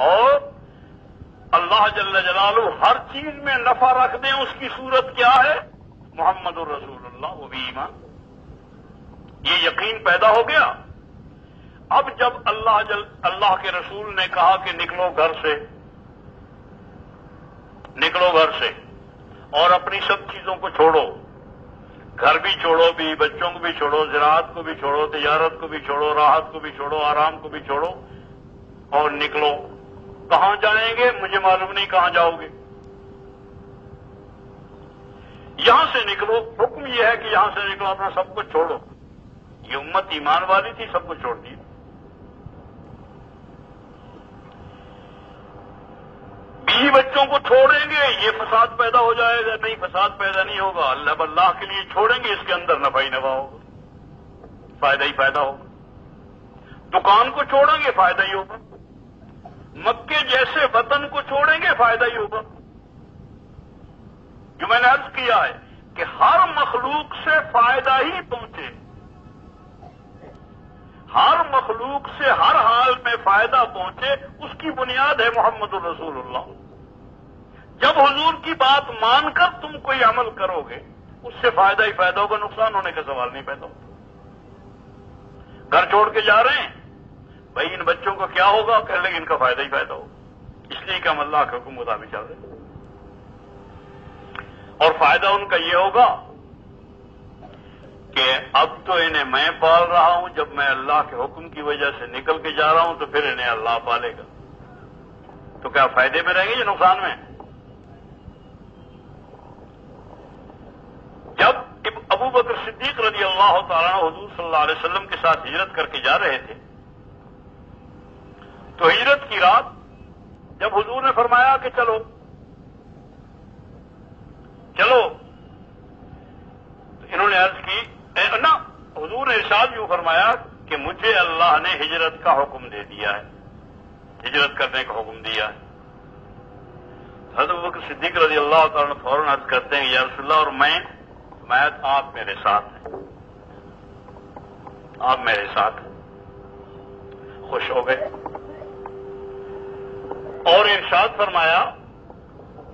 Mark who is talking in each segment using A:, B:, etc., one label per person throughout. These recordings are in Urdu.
A: اور اللہ جل جلالہ ہر چیز میں نفع رکھ دیں، اس کی صورت کیا ہے؟ محمد الرسول اللہ، وہ بھی ایمان، یہ یقین پیدا ہو گیا۔ اب جب اللہ کے رسول نے کہا کہ نکلو گھر سے، نکلو گھر سے اور اپنی سب چیزوں کو چھوڑو، گھر بھی چھوڑو، بھی بچوں کو بھی چھوڑو، زراعت کو بھی چھوڑو، تجارت کو بھی چھوڑو، راحت کو بھی چھوڑو، آرام کو بھی چھوڑو اور نکلو۔ کہاں جائیں گے مجھے معلوم نہیں، کہاں جاؤ گے؟ یہاں سے نکلو، حکم یہ ہے کہ یہاں سے نکلو، اپنا سب کچھ چھوڑو۔ یہ امت ایمان والی تھی، سب کچھ چھوڑ دی۔ بیوی بچوں کو چھوڑیں گے، یہ فساد پیدا ہو جائے گا، نہیں فساد پیدا نہیں ہوگا، اللہ کے لیے چھوڑیں گے، اس کے اندر نفع ہی نفع ہوگا، فائدہ ہی فائدہ ہوگا۔ دکان کو چھوڑیں گے، فائدہ ہی ہوگا۔ مکے جیسے وطن کو چھوڑیں گے، فائدہ ہی ہوگا۔ جو میں نے عرض کیا ہے کہ ہر مخلوق سے فائدہ ہی پہنچے، ہر مخلوق سے ہر حال میں فائدہ پہنچے، اس کی بنیاد ہے محمد الرسول اللہ۔ جب حضور کی بات مان کر تم کوئی عمل کرو گے، اس سے فائدہ ہی فائدہ ہوگا، نقصان ہونے کا سوال نہیں پیدا ہوگا۔ گھر چھوڑ کے جا رہے ہیں، بھائی ان بچوں کو کیا ہوگا؟ کہنے لگے ان کا فائدہ ہی فائدہ ہوگا، اس لیے کہ ہم اللہ کے حکم مطابق چل رہے ہیں۔ اور فائدہ ان کا یہ ہوگا کہ اب تو انہیں میں پال رہا ہوں، جب میں اللہ کے حکم کی وجہ سے نکل کے جا رہا ہوں تو پھر انہیں اللہ پالے گا۔ تو کیا فائدے میں رہیں گے یا نقصان میں؟ جب ابو بکر صدیق رضی اللہ تعالیٰ عنہ حضور صلی اللہ علیہ وسلم کے ساتھ ہجرت کر کے جا رہے تھے، تو ہجرت کی رات جب حضور نے فرمایا کہ چلو چلو، تو انہوں نے عرض کی نا، حضور نے ارشاد یوں فرمایا کہ مجھے اللہ نے ہجرت کا حکم دے دیا ہے، ہجرت کرنے کا حکم دیا ہے۔ حضرت ابوبکر صدیق رضی اللہ تعالیٰ عنہ فوراً عرض کرتے ہیں یا رسول اللہ، اور میں آپ میرے ساتھ ہیں، آپ میرے ساتھ ہیں۔ خوش ہو گئے اور ارشاد فرمایا،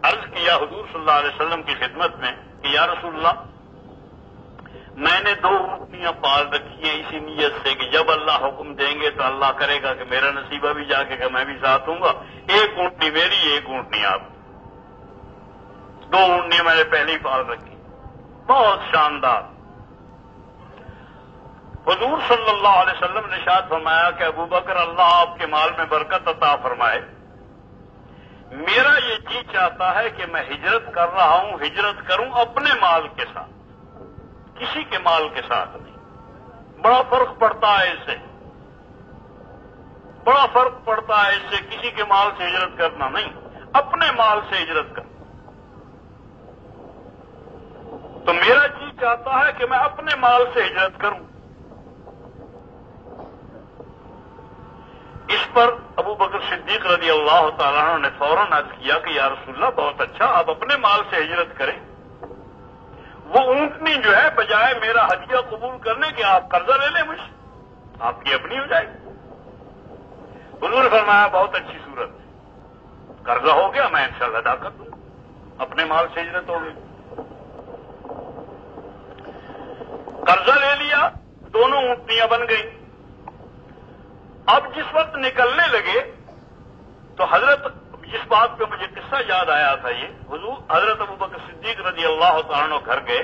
A: عرض کیا حضور صلی اللہ علیہ وسلم کی خدمت میں کہ یا رسول اللہ، میں نے 2 اونٹنیاں پال رکھی ہیں اسی نیت سے کہ جب اللہ حکم دیں گے تو اللہ کرے گا کہ میرا نصیبہ بھی جا کے کہ میں بھی ساتھ ہوں گا، 1 اونٹنی میری، 1 اونٹنی آپ۔ 2 اونٹنیاں میں نے پہلے ہی پال رکھی، بہت شاندار۔ حضور صلی اللہ علیہ وسلم نے ارشاد فرمایا کہ ابو بکر، اللہ آپ کے مال میں برکت عطا فرمائے، میرا یہ جی چاہتا ہے کہ میں ہجرت کر رہا ہوں، ہجرت کروں اپنے مال کے ساتھ، کسی کے مال کے ساتھ نہیں۔ بڑا فرق پڑتا ہے اس سے، بڑا فرق پڑتا ہے اس سے، کسی کے مال سے ہجرت کرنا نہیں، اپنے مال سے ہجرت کرنا۔ تو میرا جی چاہتا ہے کہ میں اپنے مال سے ہجرت کروں۔ اس پر ابو بکر صدیق رضی اللہ تعالیٰ عنہ نے فوراً عرض کیا کہ یا رسول اللہ، بہت اچھا، آپ اپنے مال سے ہجرت کریں، وہ اونٹنی جو ہے بجائے میرا ہدیہ قبول کرنے کے آپ قرضہ لے لیں مجھ سے، آپ کی اپنی ہو جائے گی۔ حضور نے فرمایا بہت اچھی صورت ہے، قرضہ ہو گیا، میں انشاءاللہ ادا کر دوں، اپنے مال سے ہجرت ہو گئی۔ قرضہ لے لیا، دونوں اونٹنیاں بن گئی۔ اب جس وقت نکلنے لگے تو حضرت، جس بات پہ مجھے قصہ یاد آیا تھا، یہ حضرت ابو بکر صدیق رضی اللہ تعالیٰ عنہ گھر گئے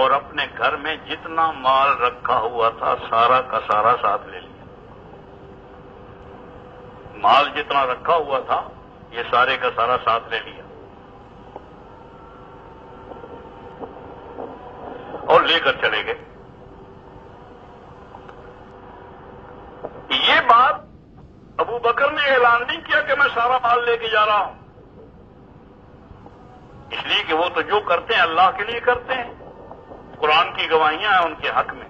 A: اور اپنے گھر میں جتنا مال رکھا ہوا تھا سارا کا سارا ساتھ لے لیا۔ مال جتنا رکھا ہوا تھا یہ سارے کا سارا ساتھ لے لیا اور لے کر چلے گئے۔ یہ بات ابو بکر نے اعلان نہیں کیا کہ میں سارا مال لے کے جا رہا ہوں، اس لیے کہ وہ تو جو کرتے ہیں اللہ کے لیے کرتے ہیں، قرآن کی گواہیاں ہیں ان کے حق میں،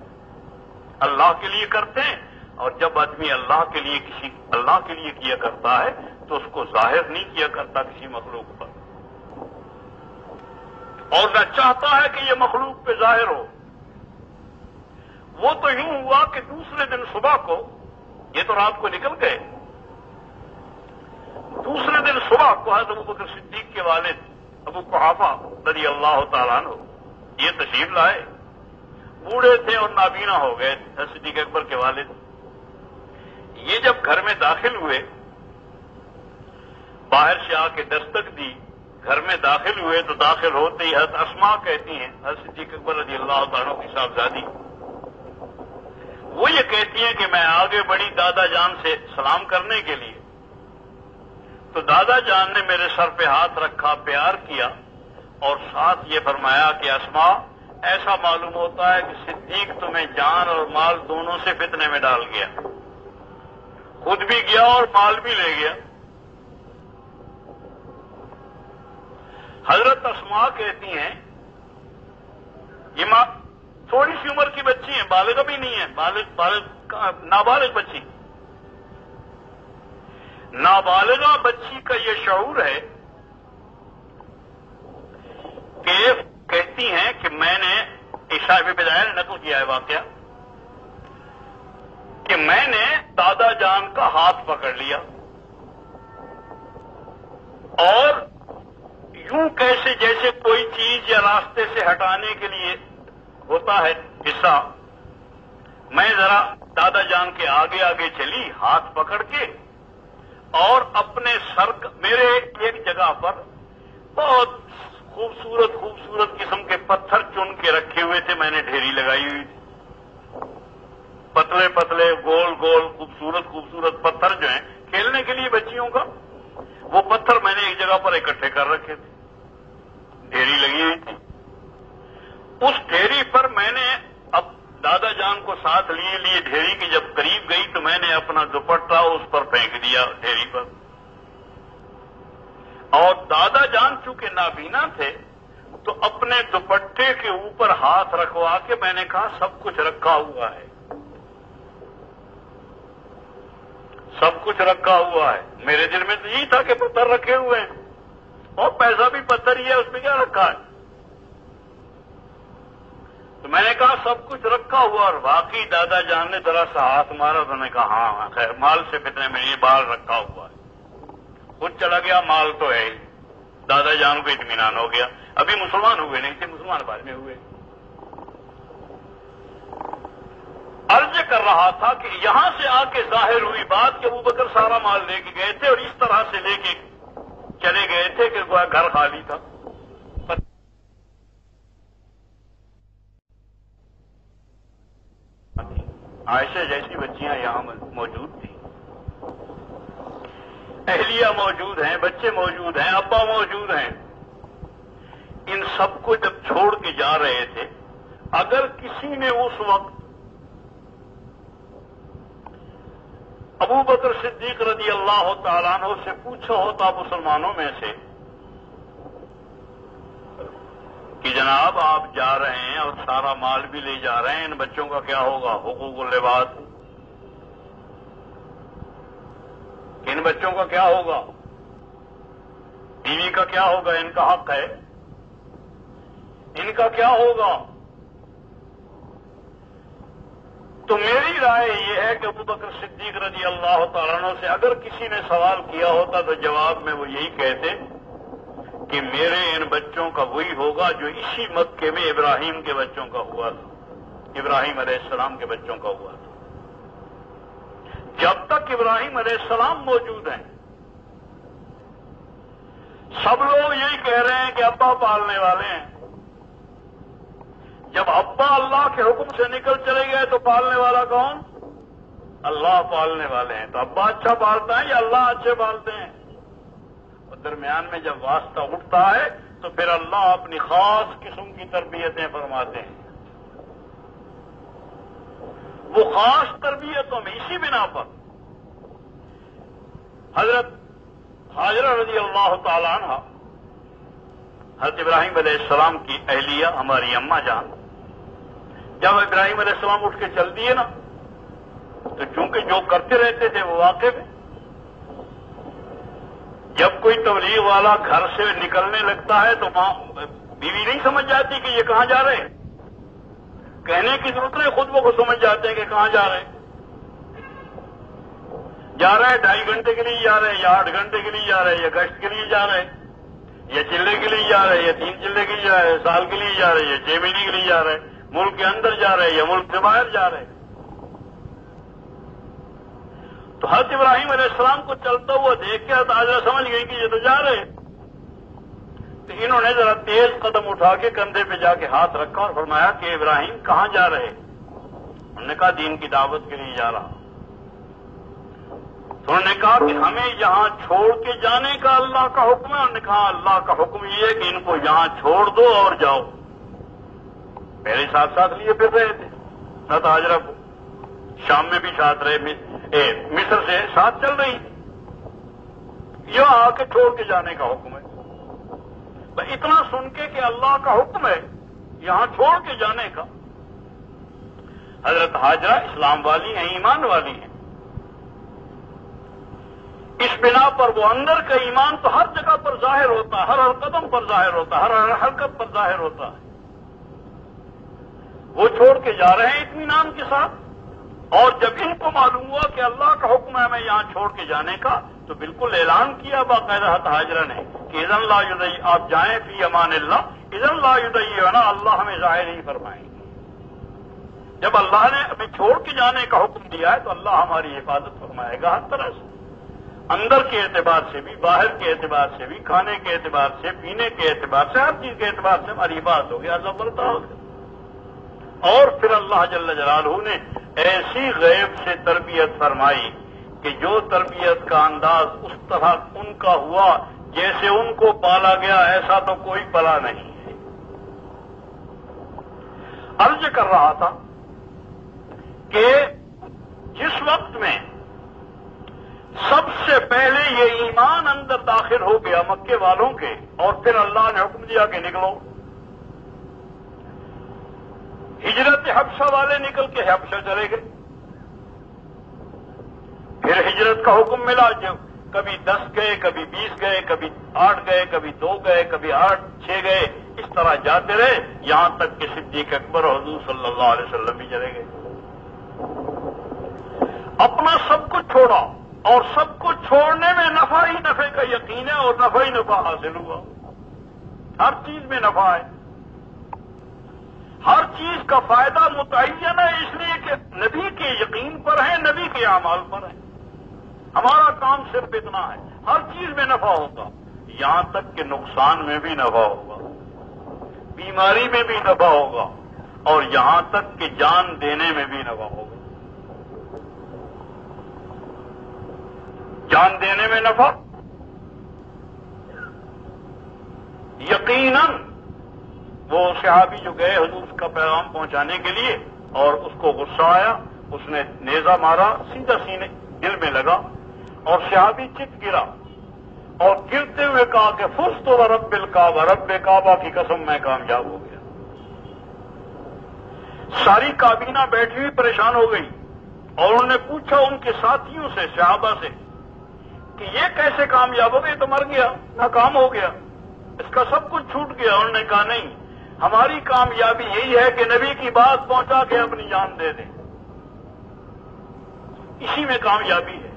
A: اللہ کے لیے کرتے ہیں۔ اور جب آدمی اللہ کے لیے کیا کرتا ہے تو اس کو ظاہر نہیں کیا کرتا کسی مخلوق پر، اور نہ چاہتا ہے کہ یہ مخلوق پہ ظاہر ہو۔ وہ تو یوں ہوا کہ دوسرے دن صبح کو، یہ تو رات کو نکل گئے، صبح کو حضرت ابو بکر صدیق کے والد ابو قحافہ رضی اللہ تعالیٰ عنہ یہ تشریف لائے، بوڑھے تھے اور نابینا ہو گئے تھے، صدیق اکبر کے والد۔ یہ جب گھر میں داخل ہوئے، باہر سے آ کے دستک دی، گھر میں داخل ہوئے تو داخل ہوتے ہی حضرت اسماء کہتی ہیں، حضرت صدیق اکبر رضی اللہ تعالیٰ کی صاحبزادی، وہ یہ کہتی ہیں کہ میں آگے بڑی دادا جان سے سلام کرنے کے لیے، تو دادا جان نے میرے سر پہ ہاتھ رکھا، پیار کیا اور ساتھ یہ فرمایا کہ اسماء ایسا معلوم ہوتا ہے کہ صدیق تمہیں جان اور مال دونوں سے فتنے میں ڈال گیا، خود بھی گیا اور مال بھی لے گیا۔ حضرت اسماء کہتی ہیں یہ ماں تھوڑی سی عمر کی بچی ہیں، بالغ بھی نہیں ہے، نابالغ بچی، نابالغہ بچی کا یہ شعور ہے کہ کہتی ہیں کہ میں نے عائشہ بدایا نے نقل کیا ہے واقعہ کہ میں نے دادا جان کا ہاتھ پکڑ لیا اور یوں کیسے جیسے کوئی چیز یا راستے سے ہٹانے کے لیے ہوتا ہے حصہ، میں ذرا دادا جان کے آگے آگے چلی ہاتھ پکڑ کے، اور اپنے سر میرے ایک جگہ پر بہت خوبصورت قسم کے پتھر چن کے رکھے ہوئے تھے، میں نے ڈھیری لگائی ہوئی تھی، پتلے پتلے گول گول خوبصورت پتھر جو ہیں کھیلنے کے لیے بچیوں کا، وہ پتھر میں نے ایک جگہ پر اکٹھے کر رکھے تھے، ڈھیری لگی ہوئی تھی۔ اس ڈھیری پر میں نے اب دادا جان کو ساتھ لیے ڈھیری کی جب قریب گئی تو میں نے اپنا دوپٹہ اس پر پھینک دیا ڈھیری پر، اور دادا جان چونکہ نابینا تھے تو اپنے دوپٹے کے اوپر ہاتھ رکھوا کے میں نے کہا سب کچھ رکھا ہوا ہے، سب کچھ رکھا ہوا ہے۔ میرے دل میں تو یہی تھا کہ پتھر رکھے ہوئے ہیں اور پیسہ بھی پتھر ہی ہے، اس میں کیا رکھا ہے؟ تو میں نے کہا سب کچھ رکھا ہوا، اور واقعی دادا جان نے ذرا سا ہاتھ مارا تو میں نے کہا ہاں خیر مال سے فتنے میں یہ بال رکھا ہوا ہے، خود چلا گیا، مال تو ہے ہی۔ دادا جان کو اطمینان ہو گیا، ابھی مسلمان ہوئے نہیں تھے، مسلمان بعد میں ہوئے۔ عرض کر رہا تھا کہ یہاں سے آ کے ظاہر ہوئی بات کہ ابو بکر سارا مال لے کے گئے تھے اور اس طرح سے لے کے چلے گئے تھے کہ گھر خالی تھا۔ عائشہ جیسی بچیاں یہاں موجود تھیں، اہلیہ موجود ہیں، بچے موجود ہیں، ابا موجود ہیں، ان سب کو جب چھوڑ کے جا رہے تھے، اگر کسی نے اس وقت ابو بکر صدیق رضی اللہ تعالیٰ عنہ سے پوچھا ہوتا مسلمانوں میں سے کہ جناب آپ جا رہے ہیں اور سارا مال بھی لے جا رہے ہیں، ان بچوں کا کیا ہوگا؟ حقوق اللباس، ان بچوں کا کیا ہوگا؟ بیوی کا کیا ہوگا؟ ان کا حق ہے، ان کا کیا ہوگا؟ تو میری رائے یہ ہے کہ ابو بکر صدیق رضی اللہ تعالیٰ عنہ سے اگر کسی نے سوال کیا ہوتا تو جواب میں وہ یہی کہتے کہ میرے ان بچوں کا وہی ہوگا جو اسی مکے میں ابراہیم کے بچوں کا ہوا تھا، ابراہیم علیہ السلام کے بچوں کا ہوا تھا۔ جب تک ابراہیم علیہ السلام موجود ہیں سب لوگ یہی کہہ رہے ہیں کہ ابا پالنے والے ہیں، جب ابا اللہ کے حکم سے نکل چلے گئے تو پالنے والا کون؟ اللہ پالنے والے ہیں۔ تو ابا اچھا پالتا ہے یا اللہ اچھے پالتے ہیں؟ اور درمیان میں جب واسطہ اٹھتا ہے تو پھر اللہ اپنی خاص قسم کی تربیتیں فرماتے ہیں، وہ خاص تربیتوں میں اسی بنا پر حضرت حاجرہ رضی اللہ تعالی عنہ حضرت ابراہیم علیہ السلام کی اہلیہ ہماری اماں جان، جب ابراہیم علیہ السلام اٹھ کے چل دیے نا تو چونکہ جو کرتے رہتے تھے وہ واقف ہے، جب کوئی تبلیغ والا گھر سے نکلنے لگتا ہے تو ماں بیوی نہیں سمجھ جاتی کہ یہ کہاں جا رہے ہیں، کہنے کی ضرورت نہیں، خود وہ خود سمجھ جاتے ہیں کہ کہاں جا رہے ہیں۔ جا رہے 2.5 گھنٹے کے لیے جا رہے یا 8 گھنٹے کے لیے جا رہے یا گشت کے لیے جا رہے یا چلے کے لیے جا رہے یا 3 چلے کے لیے جا رہے سال کے لیے جا رہے یا 6 مہینے کے لیے جا رہے ملک کے اندر جا رہے یا ملک سے باہر جا رہے. تو حضرت ابراہیم علیہ السلام کو چلتا ہوا دیکھ کے حضرت سمجھ گئی کہ یہ تو جا رہے. تو انہوں نے ذرا تیز قدم اٹھا کے کندھے پہ جا کے ہاتھ رکھا اور فرمایا کہ ابراہیم کہاں جا رہے؟ انہوں نے کہا دین کی دعوت کے لیے جا رہا. تو انہوں نے کہا کہ ہمیں یہاں چھوڑ کے جانے کا اللہ کا حکم ہے. انہوں نے کہا اللہ کا حکم یہ ہے کہ ان کو یہاں چھوڑ دو اور جاؤ. پہلے ساتھ ساتھ لیے پھر رہے تھے حضرت ہاجرہ کو، شام میں بھی ساتھ رہے، مصر سے ساتھ چل رہی تھی. یہاں آ کے چھوڑ کے جانے کا حکم ہے. اتنا سن کے کہ اللہ کا حکم ہے یہاں چھوڑ کے جانے کا. حضرت ہاجرہ اسلام والی ہیں، ایمان والی ہیں. اس بنا پر وہ اندر کا ایمان تو ہر جگہ پر ظاہر ہوتا ہے، ہر قدم پر ظاہر ہوتا ہے، ہر حرکت پر ظاہر ہوتا ہے. وہ چھوڑ کے جا رہے ہیں اطمینان کے ساتھ. اور جب ان کو معلوم ہوا کہ اللہ کا حکم ہے میں یہاں چھوڑ کے جانے کا، تو بالکل اعلان کیا باقاعدہ حضرت ہاجرہ نے کہ اذن لا یدعی، آپ جائیں فی امان اللہ، اذن لا یدعینا، اللہ ہمیں ضائع نہیں فرمائیں گے. جب اللہ نے ہمیں چھوڑ کے جانے کا حکم دیا ہے تو اللہ ہماری حفاظت فرمائے گا ہر طرح سے، اندر کے اعتبار سے بھی، باہر کے اعتبار سے بھی، کھانے کے اعتبار سے، پینے کے اعتبار سے، ہر چیز کے اعتبار سے ہماری حفاظت ہوگی. عزب اللہ. اور پھر اللہ جل جلالہ نے ایسی غیب سے تربیت فرمائی کہ جو تربیت کا انداز اس طرح ان کا ہوا جیسے ان کو پالا گیا، ایسا تو کوئی پلا نہیں ہے. عرض کر رہا تھا کہ جس وقت میں سب سے پہلے یہ ایمان اندر داخل ہو گیا مکے والوں کے، اور پھر اللہ نے حکم دیا کہ نکلو. ہجرت حبشہ والے نکل کے حبشہ چلے گئے. پھر ہجرت کا حکم ملا، جو کبھی 10 گئے، کبھی 20 گئے، کبھی 8 گئے، کبھی 2 گئے، کبھی 8 6 گئے. اس طرح جاتے رہے یہاں تک کہ صدیق اکبر اور حضور صلی اللہ علیہ وسلم بھی چلے گئے. اپنا سب کچھ چھوڑا، اور سب کچھ چھوڑنے میں نفع ہی نفع کا یقین ہے اور نفع ہی نفع حاصل ہوا. ہر چیز میں نفع ہے، ہر چیز کا فائدہ متعین ہے، اس لیے کہ نبی کے یقین پر ہے، نبی کے اعمال پر ہے. ہمارا کام صرف اتنا ہے، ہر چیز میں نفع ہوگا، یہاں تک کہ نقصان میں بھی نفع ہوگا، بیماری میں بھی نفع ہوگا، اور یہاں تک کہ جان دینے میں بھی نفع ہوگا. جان دینے میں نفع یقیناً. وہ صحابی جو گئے حضور کا پیغام پہنچانے کے لیے، اور اس کو غصہ آیا، اس نے نیزہ مارا سیدھا سینے دل میں لگا، اور صحابی چت گرا، اور گرتے ہوئے کہا کہ فزت ورب الکعبہ، رب کعبہ کی قسم میں کامیاب ہو گیا. ساری کابینہ بیٹھی ہوئی پریشان ہو گئی، اور انہوں نے پوچھا ان کے ساتھیوں سے، صحابہ سے، کہ یہ کیسے کامیاب ہو گئے؟ تو مر گیا، ناکام ہو گیا، اس کا سب کچھ چھوٹ گیا. انہوں نے کہا نہیں، ہماری کامیابی یہی ہے کہ نبی کی بات پہنچا کے اپنی جان دے دیں، اسی میں کامیابی ہے.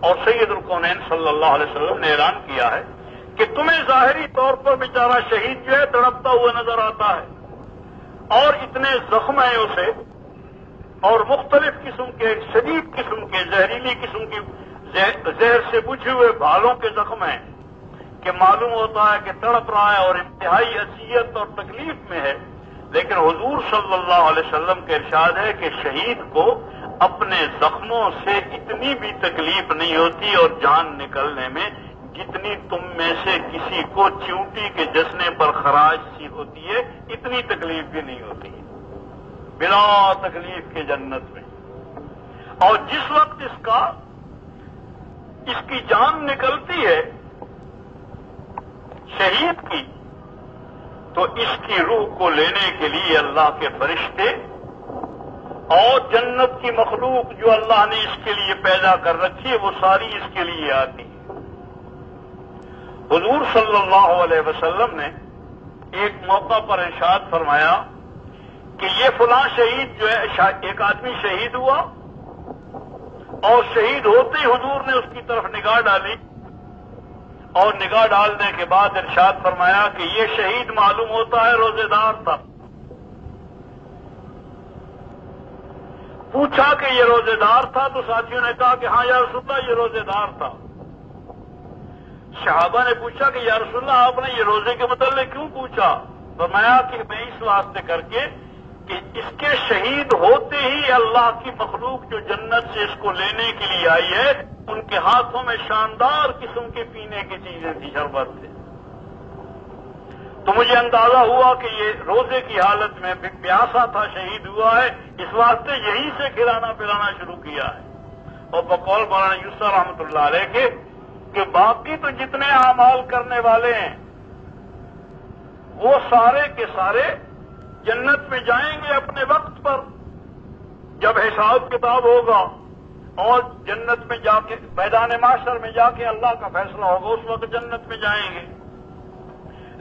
A: اور سید الکونین صلی اللہ علیہ وسلم نے اعلان کیا ہے کہ تمہیں ظاہری طور پر بیچارہ شہید جو ہے تڑپتا ہوا نظر آتا ہے، اور اتنے زخم ہیں اسے، اور مختلف قسم کے، شدید قسم کے، زہریلی قسم کی زہر سے بجھے ہوئے بھالوں کے زخم ہیں کہ معلوم ہوتا ہے کہ تڑپ رہا ہے اور انتہائی اذیت اور تکلیف میں ہے. لیکن حضور صلی اللہ علیہ وسلم کا ارشاد ہے کہ شہید کو اپنے زخموں سے اتنی بھی تکلیف نہیں ہوتی، اور جان نکلنے میں جتنی تم میں سے کسی کو چیونٹی کے جسنے پر خراش سی ہوتی ہے اتنی تکلیف بھی نہیں ہوتی ہے، بلا تکلیف کے جنت میں. اور جس وقت اس کی جان نکلتی ہے شہید کی، تو اس کی روح کو لینے کے لیے اللہ کے فرشتے اور جنت کی مخلوق جو اللہ نے اس کے لیے پیدا کر رکھی ہے وہ ساری اس کے لیے آتی ہے. حضور صلی اللہ علیہ وسلم نے ایک موقع پر ارشاد فرمایا کہ یہ فلاں شہید جو ہے، ایک آدمی شہید ہوا اور شہید ہوتے ہی حضور نے اس کی طرف نگاہ ڈالی اور نگاہ ڈالنے کے بعد ارشاد فرمایا کہ یہ شہید معلوم ہوتا ہے روزے دار تھا. پوچھا کہ یہ روزے دار تھا تو ساتھیوں نے کہا کہ ہاں یا رسول اللہ یہ روزے دار تھا. صحابہ نے پوچھا کہ یا رسول اللہ آپ نے یہ روزے کے متعلق کیوں پوچھا؟ فرمایا کہ میں اس واسطے کر کے کہ اس کے شہید ہوتے ہی اللہ کی مخلوق جو جنت سے اس کو لینے کے لیے آئی ہے ان کے ہاتھوں میں شاندار قسم کے پینے کی چیزیں تھی، شربت تھے. تو مجھے اندازہ ہوا کہ یہ روزے کی حالت میں پیاسا تھا، شہید ہوا ہے، اس واسطے یہیں سے کھلانا پلانا شروع کیا ہے. اور بقول مولانا یوسف رحمۃ اللہ علیہ کے کہ باقی تو جتنے اعمال کرنے والے ہیں وہ سارے کے سارے جنت میں جائیں گے اپنے وقت پر. جب حساب کتاب ہوگا اور جنت میں جا کے میدان معاشر میں جا کے اللہ کا فیصلہ ہوگا اس وقت جنت میں جائیں گے.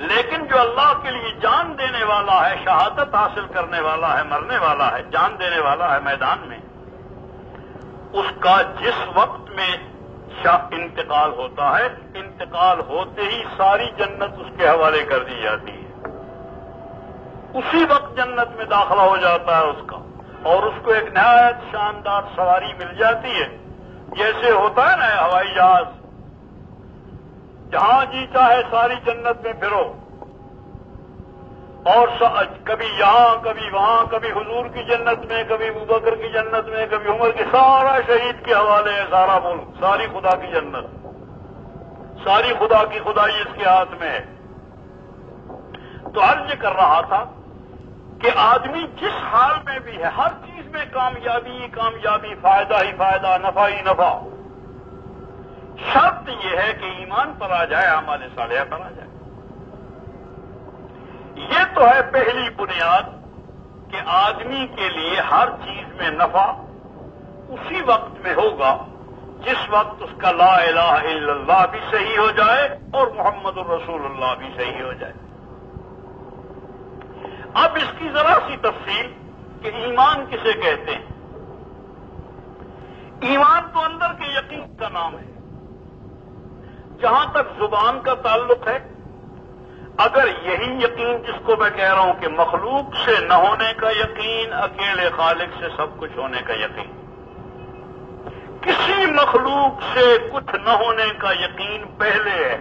A: لیکن جو اللہ کے لیے جان دینے والا ہے، شہادت حاصل کرنے والا ہے، مرنے والا ہے، جان دینے والا ہے میدان میں، اس کا جس وقت میں انتقال ہوتا ہے انتقال ہوتے ہی ساری جنت اس کے حوالے کر دی جاتی ہے. اسی وقت جنت میں داخلہ ہو جاتا ہے اس کا، اور اس کو ایک نہایت شاندار سواری مل جاتی ہے. جیسے ہوتا ہے نا ہوائی جہاز، جہاں جی چاہے ساری جنت میں پھرو، اور کبھی یہاں کبھی وہاں، کبھی حضور کی جنت میں، کبھی ابوبکر کی جنت میں، کبھی عمر کی، سارا شہید کے حوالے ہے، سارا ملک، ساری خدا کی جنت، ساری خدا کی خدائی اس کے ہاتھ میں ہے. تو عرض کر رہا تھا کہ آدمی جس حال میں بھی ہے ہر چیز میں کامیابی ہی کامیابی، فائدہ ہی فائدہ، نفع ہی نفع. شرط یہ ہے کہ ایمان پر آ جائے، اعمال صالحہ پر آ جائے. یہ تو ہے پہلی بنیاد کہ آدمی کے لیے ہر چیز میں نفع اسی وقت میں ہوگا جس وقت اس کا لا الہ الا اللہ بھی صحیح ہو جائے اور محمد الرسول اللہ بھی صحیح ہو جائے. اب اس کی ذرا سی تفصیل کہ ایمان کسے کہتے ہیں. ایمان تو اندر کے یقین کا نام ہے. جہاں تک زبان کا تعلق ہے، اگر یہی یقین جس کو میں کہہ رہا ہوں کہ مخلوق سے نہ ہونے کا یقین، اکیلے خالق سے سب کچھ ہونے کا یقین، کسی مخلوق سے کچھ نہ ہونے کا یقین پہلے ہے.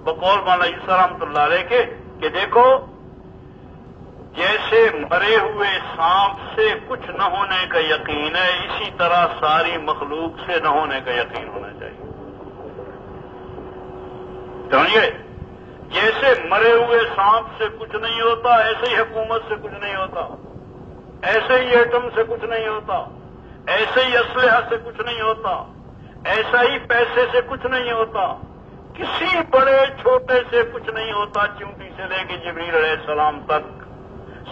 A: بقول مولانا یوسف رحمۃ اللہ علیہ کے کہ دیکھو جیسے مرے ہوئے سانپ سے کچھ نہ ہونے کا یقین ہے، اسی طرح ساری مخلوق سے نہ ہونے کا یقین ہونا چاہیے. سمجھے؟ جیسے مرے ہوئے سانپ سے کچھ نہیں ہوتا، ایسے ہی حکومت سے کچھ نہیں ہوتا، ایسے ہی ایٹم سے کچھ نہیں ہوتا، ایسے ہی اسلحہ سے کچھ نہیں ہوتا، ایسا ہی پیسے سے کچھ نہیں ہوتا، کسی بڑے چھوٹے سے کچھ نہیں ہوتا، چونٹی سے لے کے جبریل علیہ السلام تک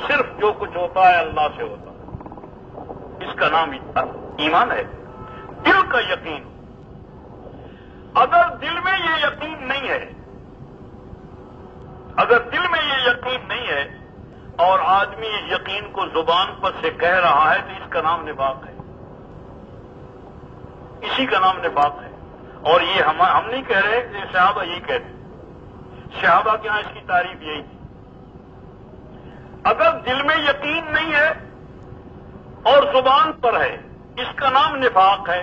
A: صرف جو کچھ ہوتا ہے اللہ سے ہوتا ہے. اس کا نام ایمان ہے، دل کا یقین. اگر دل میں یہ یقین نہیں ہے، اگر دل میں یہ یقین نہیں ہے اور آدمی اس یقین کو زبان پر سے کہہ رہا ہے تو اس کا نام نفاق ہے. اسی کا نام نفاق ہے. اور یہ ہم نہیں کہہ رہے، یہ صحابہ یہی کہتے ہیں. صحابہ کے یہاں اس کی تعریف یہی تھی. اگر دل میں یقین نہیں ہے اور زبان پر ہے اس کا نام نفاق ہے.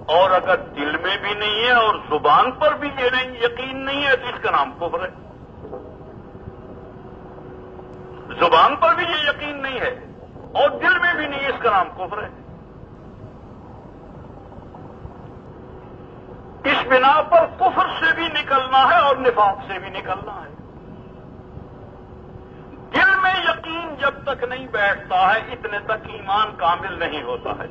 A: اور اگر دل میں بھی نہیں ہے اور زبان پر بھی یقین نہیں ہے تو اس کا نام کفر ہے. زبان پر بھی یہ یقین نہیں ہے اور دل میں بھی نہیں ہے، اس کا نام کفر ہے. اس بنا پر کفر سے بھی نکلنا ہے اور نفاق سے بھی نکلنا ہے. دل میں یقین جب تک نہیں بیٹھتا ہے اتنے تک ایمان کامل نہیں ہوتا ہے.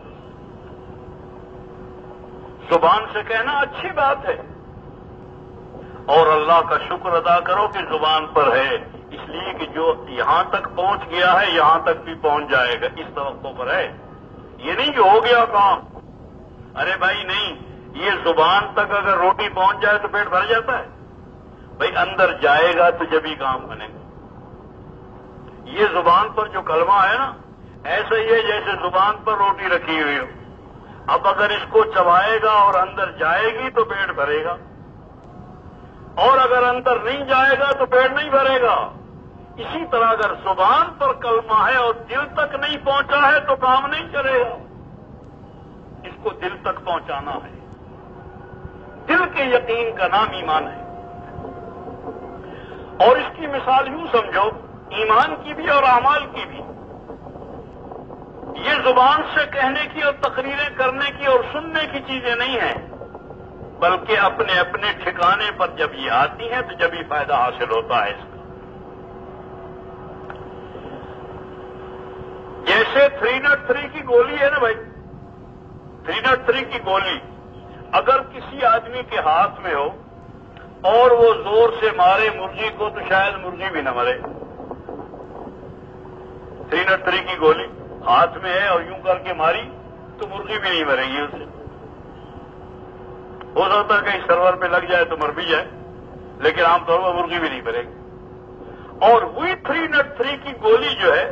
A: زبان سے کہنا اچھی بات ہے اور اللہ کا شکر ادا کرو کہ زبان پر ہے، اس لیے کہ جو یہاں تک پہنچ گیا ہے یہاں تک بھی پہنچ جائے گا، اس توقع پر ہے. یہ نہیں کہ ہو گیا کام. ارے بھائی نہیں، یہ زبان تک اگر روٹی پہنچ جائے تو پیٹ بھر جاتا ہے. بھائی اندر جائے گا تو جب ہی کام بنے گا. یہ زبان پر جو کلمہ ہے نا، ایسا ہی ہے جیسے زبان پر روٹی رکھی ہوئی ہو اب اگر اس کو چبائے گا اور اندر جائے گی تو پیٹ بھرے گا، اور اگر اندر نہیں جائے گا تو پیٹ نہیں بھرے گا۔ اسی طرح اگر زبان پر کلمہ ہے اور دل تک نہیں پہنچا ہے تو کام نہیں چلے گا۔ اس کو دل تک پہنچانا ہے۔ دل کے یقین کا نام ایمان ہے۔ اور اس کی مثال یوں سمجھو، ایمان کی بھی اور اعمال کی بھی، یہ زبان سے کہنے کی اور تقریریں کرنے کی اور سننے کی چیزیں نہیں ہیں، بلکہ اپنے اپنے ٹھکانے پر جب یہ آتی ہیں تو جب یہ فائدہ حاصل ہوتا ہے اس کا۔ جیسے 303 کی گولی ہے نا بھائی، 303 کی گولی اگر کسی آدمی کے ہاتھ میں ہو اور وہ زور سے مارے مرغی کو تو شاید مرغی بھی نہ مرے۔ 303 کی گولی ہاتھ میں ہے اور یوں کر کے ماری تو مرغی بھی نہیں مرے گی اسے۔ ہو سکتا ہے کہیں سرور پہ لگ جائے تو مر بھی جائے، لیکن عام طور پر مرغی بھی نہیں مرے گی۔ اور وہی 303 کی گولی جو ہے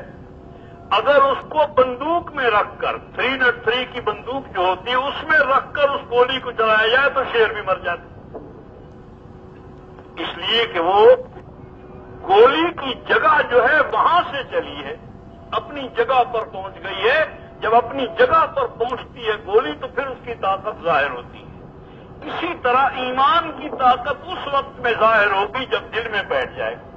A: اگر اس کو بندوق میں رکھ کر، 303 کی بندوق جو ہوتی ہے اس میں رکھ کر اس گولی کو چلایا جائے تو شیر بھی مر جاتا، اس لیے کہ وہ گولی کی جگہ جو ہے وہاں سے چلی ہے، اپنی جگہ پر پہنچ گئی ہے۔ جب اپنی جگہ پر پہنچتی ہے گولی تو پھر اس کی طاقت ظاہر ہوتی ہے۔ اسی طرح ایمان کی طاقت اس وقت میں ظاہر ہوگی جب دل میں بیٹھ جائے گا۔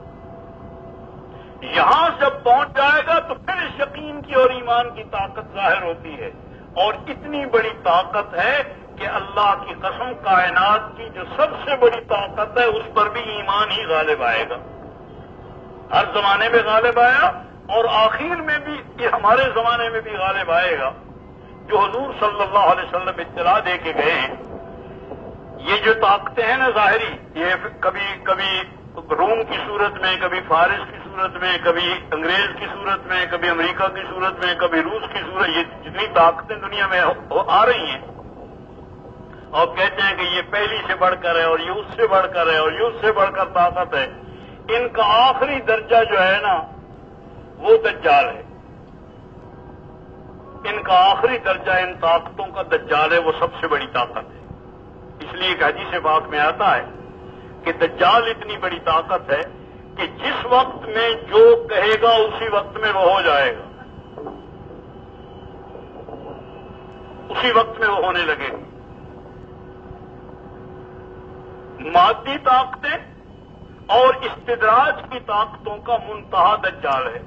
A: یہاں جب پہنچ جائے گا تو پھر اس یقین کی اور ایمان کی طاقت ظاہر ہوتی ہے، اور اتنی بڑی طاقت ہے کہ اللہ کی قسم کائنات کی جو سب سے بڑی طاقت ہے اس پر بھی ایمان ہی غالب آئے گا۔ ہر زمانے میں غالب آیا اور آخر میں بھی یہ ہمارے زمانے میں بھی غالب آئے گا۔ جو حضور صلی اللہ علیہ وسلم اطلاع دے کے گئے ہیں، یہ جو طاقتیں ہیں نا ظاہری، یہ کبھی روم کی صورت میں، کبھی فارس کی صورت میں، کبھی انگریز کی صورت میں، کبھی امریکہ کی صورت میں، کبھی روس کی صورت، یہ جتنی طاقتیں دنیا میں آ رہی ہیں اور کہتے ہیں کہ یہ پہلی سے بڑھ کر ہے اور یہ اس سے بڑھ کر ہے اور یہ اس سے بڑھ کر طاقت ہے، ان کا آخری درجہ جو ہے نا وہ دجال ہے۔ ان کا آخری درجہ ان طاقتوں کا دجال ہے، وہ سب سے بڑی طاقت ہے۔ اس لیے ایک حدیث پاک میں آتا ہے کہ دجال اتنی بڑی طاقت ہے کہ جس وقت میں جو کہے گا اسی وقت میں وہ ہو جائے گا، اسی وقت میں وہ ہونے لگے گا۔ مادی طاقتیں اور استدراج کی طاقتوں کا منتہا دجال ہے۔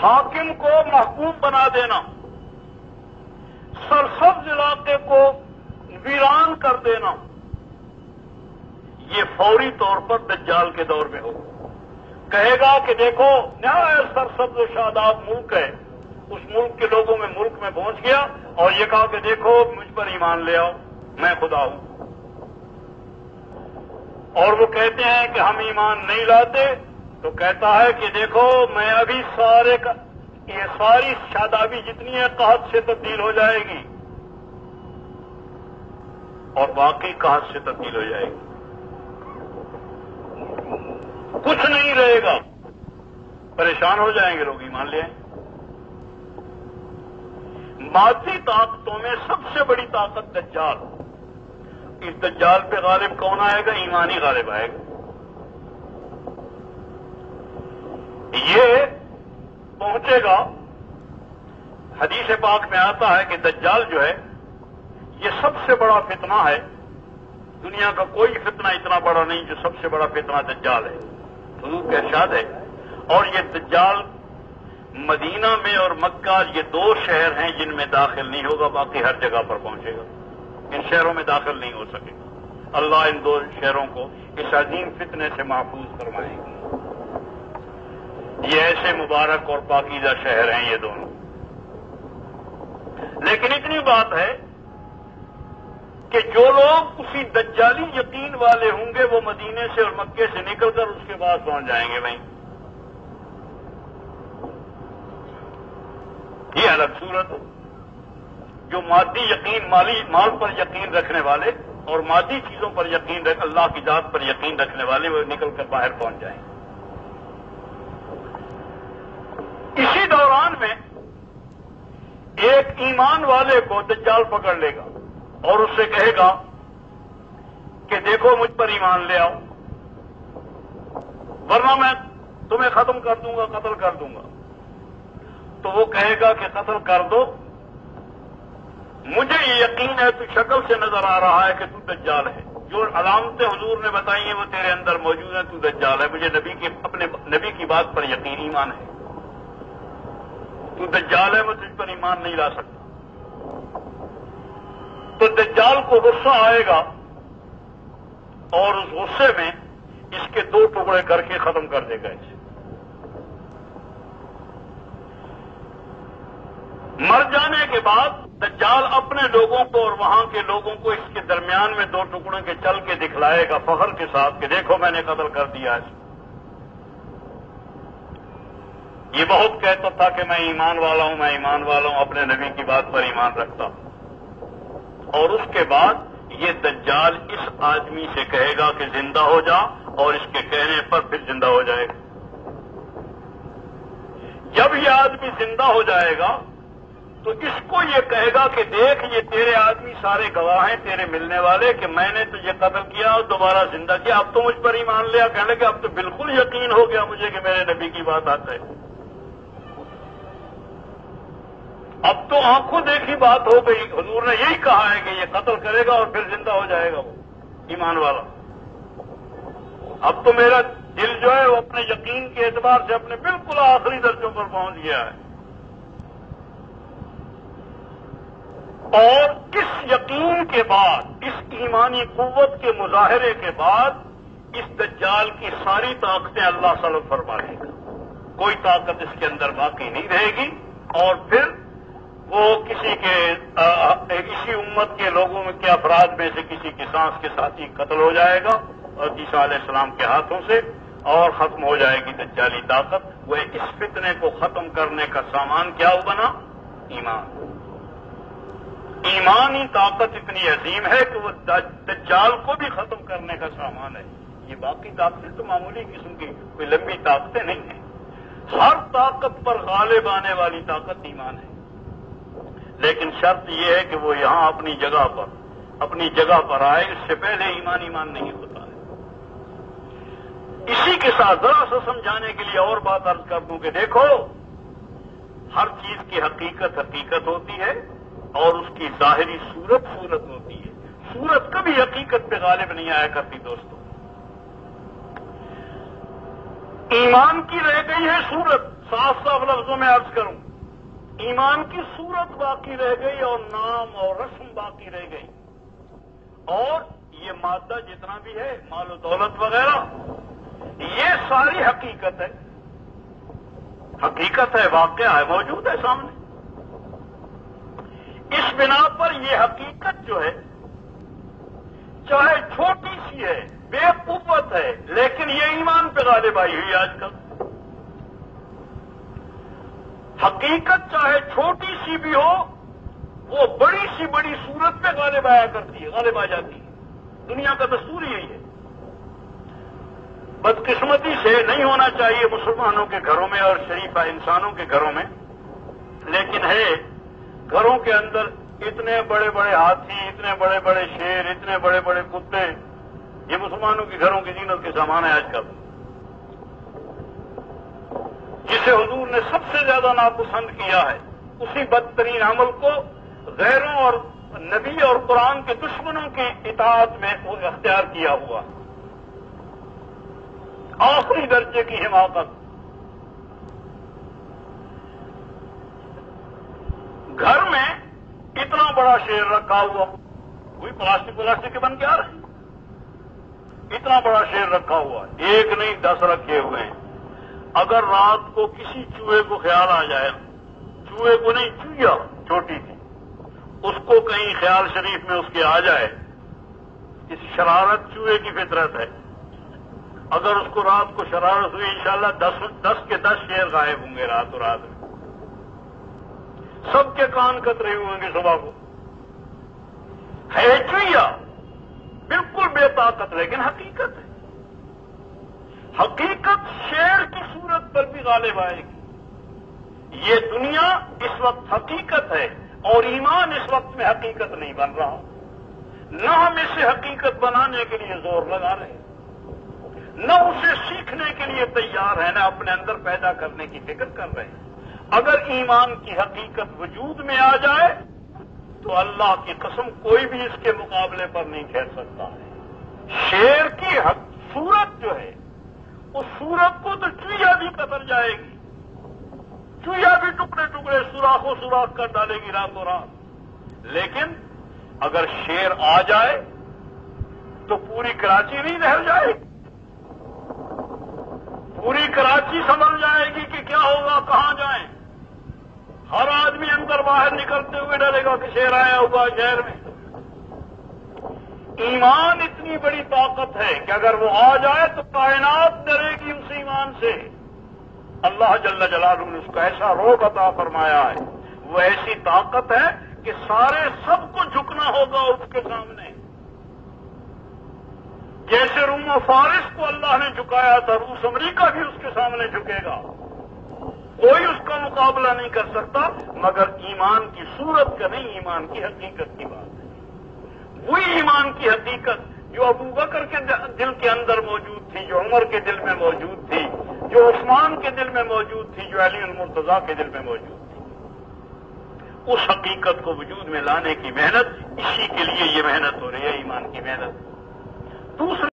A: حاکم کو محکوم بنا دینا، سرسبز علاقے کو ویران کر دینا، یہ فوری طور پر دجال کے دور میں ہوگا۔ کہے گا کہ دیکھو نہایت سرسبز و شاداب ملک ہے، اس ملک کے لوگوں میں ملک میں پہنچ گیا اور یہ کہا کہ دیکھو مجھ پر ایمان لے آؤ، میں خدا ہوں۔ اور وہ کہتے ہیں کہ ہم ایمان نہیں لاتے، تو کہتا ہے کہ دیکھو میں ابھی یہ ساری شادابی جتنی ہے قحط سے تبدیل ہو جائے گی، اور باقی قحط سے تبدیل ہو جائے گی، کچھ نہیں رہے گا، پریشان ہو جائیں گے لوگ، ایمان لے آئیں۔ مادی طاقتوں میں سب سے بڑی طاقت دجال۔ اس دجال پہ غالب کون آئے گا؟ ایمانی غالب آئے گا۔ یہ پہنچے گا، حدیث پاک میں آتا ہے کہ دجال جو ہے یہ سب سے بڑا فتنہ ہے، دنیا کا کوئی فتنہ اتنا بڑا نہیں جو سب سے بڑا فتنہ دجال ہے، حضور کا ارشاد ہے۔ اور یہ دجال مدینہ میں اور مکہ یہ دو شہر ہیں جن میں داخل نہیں ہوگا، باقی ہر جگہ پر پہنچے گا، ان شہروں میں داخل نہیں ہو سکے گا۔ اللہ ان دو شہروں کو اس عظیم فتنے سے محفوظ فرمائے گا۔ یہ ایسے مبارک اور پاکیزہ شہر ہیں یہ دونوں۔ لیکن اتنی بات ہے کہ جو لوگ اسی دجالی یقین والے ہوں گے وہ مدینے سے اور مکے سے نکل کر اس کے پاس پہنچ جائیں گے۔ بھائی یہ الگ صورت ہے۔ جو مادی یقین، مال پر یقین رکھنے والے اور مادی چیزوں پر یقین اللہ کی ذات پر یقین رکھنے والے وہ نکل کر باہر پہنچ جائیں گے۔ اسی دوران میں ایک ایمان والے کو دجال پکڑ لے گا اور اس سے کہے گا کہ دیکھو مجھ پر ایمان لے آؤ ورنہ میں تمہیں ختم کر دوں گا، قتل کر دوں گا. تو وہ کہے گا کہ قتل کر دو، مجھے یہ یقین ہے تو شکل سے نظر آ رہا ہے کہ تو دجال ہے، جو علامتیں حضور نے بتائی ہیں وہ تیرے اندر موجود ہیں، تو دجال ہے، مجھے اپنے نبی کی بات پر یقین ایمان ہے، تو دجال ہے، میں تجھ پر ایمان نہیں لا سکتا. تو دجال کو غصہ آئے گا اور اس غصے میں اس کے 2 ٹکڑے کر کے ختم کر دے گا اسے. مر جانے کے بعد دجال اپنے لوگوں کو اور وہاں کے لوگوں کو اس کے درمیان میں 2 ٹکڑوں کے چل کے دکھلائے گا فخر کے ساتھ کہ دیکھو میں نے قتل کر دیا ہے. یہ بہت کہتا تھا کہ میں ایمان والا ہوں، میں ایمان والا ہوں، اپنے نبی کی بات پر ایمان رکھتا ہوں. اور اس کے بعد یہ دجال اس آدمی سے کہے گا کہ زندہ ہو جا، اور اس کے کہنے پر پھر زندہ ہو جائے گا. جب یہ آدمی زندہ ہو جائے گا تو اس کو یہ کہے گا کہ دیکھ یہ تیرے آدمی سارے گواہ ہیں تیرے ملنے والے کہ میں نے تجھے قتل کیا اور دوبارہ زندہ کیا، اب تو مجھ پر ایمان لیا. کہنے لگے اب تو بالکل یقین ہو گیا مجھے کہ میرے نبی کی بات آتا ہے، اب تو آنکھوں دیکھی بات ہو گئی. حضور نے یہی کہا ہے کہ یہ قتل کرے گا اور پھر زندہ ہو جائے گا وہ ایمان والا. اب تو میرا دل جو ہے وہ اپنے یقین کے اعتبار سے اپنے بالکل آخری درجوں پر پہنچ گیا ہے. اور اس یقین کے بعد، اس ایمانی قوت کے مظاہرے کے بعد اس دجال کی ساری طاقتیں اللہ سلب فرما لے گا. کوئی طاقت اس کے اندر باقی نہیں رہے گی، اور پھر وہ کسی کے اسی امت کے لوگوں میں کے افراد میں سے کسی کی سانس کے ساتھ ہی قتل ہو جائے گا اور عیسیٰ علیہ السلام کے ہاتھوں سے، اور ختم ہو جائے گی دجالی طاقت. وہ اس فتنے کو ختم کرنے کا سامان کیا بنا؟ ایمان. ایمانی طاقت اتنی عظیم ہے کہ وہ دجال کو بھی ختم کرنے کا سامان ہے. یہ باقی طاقتیں تو معمولی قسم کی کوئی لمبی طاقتیں نہیں ہیں. ہر طاقت پر غالب آنے والی طاقت ایمان ہے. لیکن شرط یہ ہے کہ وہ یہاں اپنی جگہ پر آئے. اس سے پہلے ایمان نہیں ہوتا ہے. اسی کے ساتھ ذرا سا سمجھانے کے لیے اور بات عرض کر دوں کہ دیکھو ہر چیز کی حقیقت ہوتی ہے اور اس کی ظاہری صورت ہوتی ہے. صورت کبھی حقیقت پہ غالب نہیں آیا کرتی دوستو. ایمان کی رہ گئی ہے صورت، صاف لفظوں میں عرض کروں، ایمان کی صورت باقی رہ گئی اور نام اور رسم باقی رہ گئی. اور یہ مادہ جتنا بھی ہے، مال و دولت وغیرہ، یہ ساری حقیقت ہے، واقعہ ہے، موجود ہے سامنے. اس بنا پر یہ حقیقت جو ہے چاہے چھوٹی سی ہے، بے قوت ہے، لیکن یہ ایمان پہ غالب آئی ہوئی آج کل. حقیقت چاہے چھوٹی سی بھی ہو، وہ بڑی سی بڑی صورت پہ غالب آیا کرتی ہے، غالب آ جاتی ہے. دنیا کا دستور یہی ہے. بدقسمتی سے نہیں ہونا چاہیے مسلمانوں کے گھروں میں اور شریفہ انسانوں کے گھروں میں، لیکن ہے گھروں کے اندر اتنے بڑے بڑے ہاتھی، اتنے بڑے بڑے شیر، اتنے بڑے بڑے کتے. یہ مسلمانوں کے گھروں کی زینت کے سامان ہے آج کل. جسے حضور نے سب سے زیادہ ناپسند کیا ہے، اسی بدترین عمل کو غیروں اور نبی اور قرآن کے دشمنوں کی اطاعت میں وہ اختیار کیا ہوا. آخری درجے کی حماقت. گھر میں اتنا بڑا شیر رکھا ہوا، کوئی پلاسٹک کے بن کے آ رہے ہیں. اتنا بڑا شیر رکھا ہوا، ایک نہیں 10 رکھے ہوئے ہیں. اگر رات کو کسی چوہے کو خیال آ جائے، چوہے کو نہیں، چوہیا چھوٹی تھی، اس کو کہیں خیال شریف میں اس کے آ جائے، اس شرارت چوہے کی فطرت ہے. اگر اس کو رات کو شرارت ہوئی، انشاءاللہ 10 کے 10 شیر غائب ہوں گے راتوں رات میں. سب کے کان کترے ہوئے ہوں گے صبح کو. ہے چوہیا، بالکل بے طاقت، لیکن حقیقت ہے. حقیقت شیر کی صورت پر بھی غالب آئے گی. یہ دنیا اس وقت حقیقت ہے اور ایمان اس وقت میں حقیقت نہیں بن رہا، نہ ہم اسے حقیقت بنانے کے لیے زور لگا رہے ہیں، نہ اسے سیکھنے کے لیے تیار ہیں، نہ اپنے اندر پیدا کرنے کی فکر کر رہے ہیں۔ اگر ایمان کی حقیقت وجود میں آ جائے تو اللہ کی قسم کوئی بھی اس کے مقابلے پر نہیں کہہ سکتا ہے۔ شیر کی صورت جو ہے اس صورت کو تو چویا بھی قطر جائے گی، چویا بھی ٹکڑے ٹکڑے سوراخوں سوراخ کر ڈالے گی راتوں رات، لیکن اگر شیر آ جائے تو پوری کراچی نہیں رہ جائے گی، پوری کراچی سنبھل جائے گی کہ کیا ہوگا، کہاں جائیں۔ ہر آدمی اندر باہر نکلتے ہوئے ڈرے گا کہ شیر آیا ہوا شہر میں۔ ایمان اتنی بڑی طاقت ہے کہ اگر وہ آ جائے تو کائنات ڈرے گی اس ایمان سے۔ اللہ جل جلالہ نے اس کو ایسا روب عطا فرمایا ہے، وہ ایسی طاقت ہے کہ سارے سب کو جھکنا ہوگا اس کے سامنے۔ جیسے روم و فارس کو اللہ نے جھکایا تھا، روس امریکہ بھی اس کے سامنے جھکے گا، کوئی اس کا مقابلہ نہیں کر سکتا، مگر ایمان کی صورت کا نہیں، ایمان کی حقیقت کی بات ہے۔ وہی ایمان کی حقیقت جو ابو بکر کے دل کے اندر موجود تھی، جو عمر کے دل میں موجود تھی، جو عثمان کے دل میں موجود تھی، جو علی المرتضیٰ کے دل میں موجود تھی، اس حقیقت کو وجود میں لانے کی محنت، اسی کے لیے یہ محنت ہو رہی ہے، ایمان کی محنت۔ دوسرے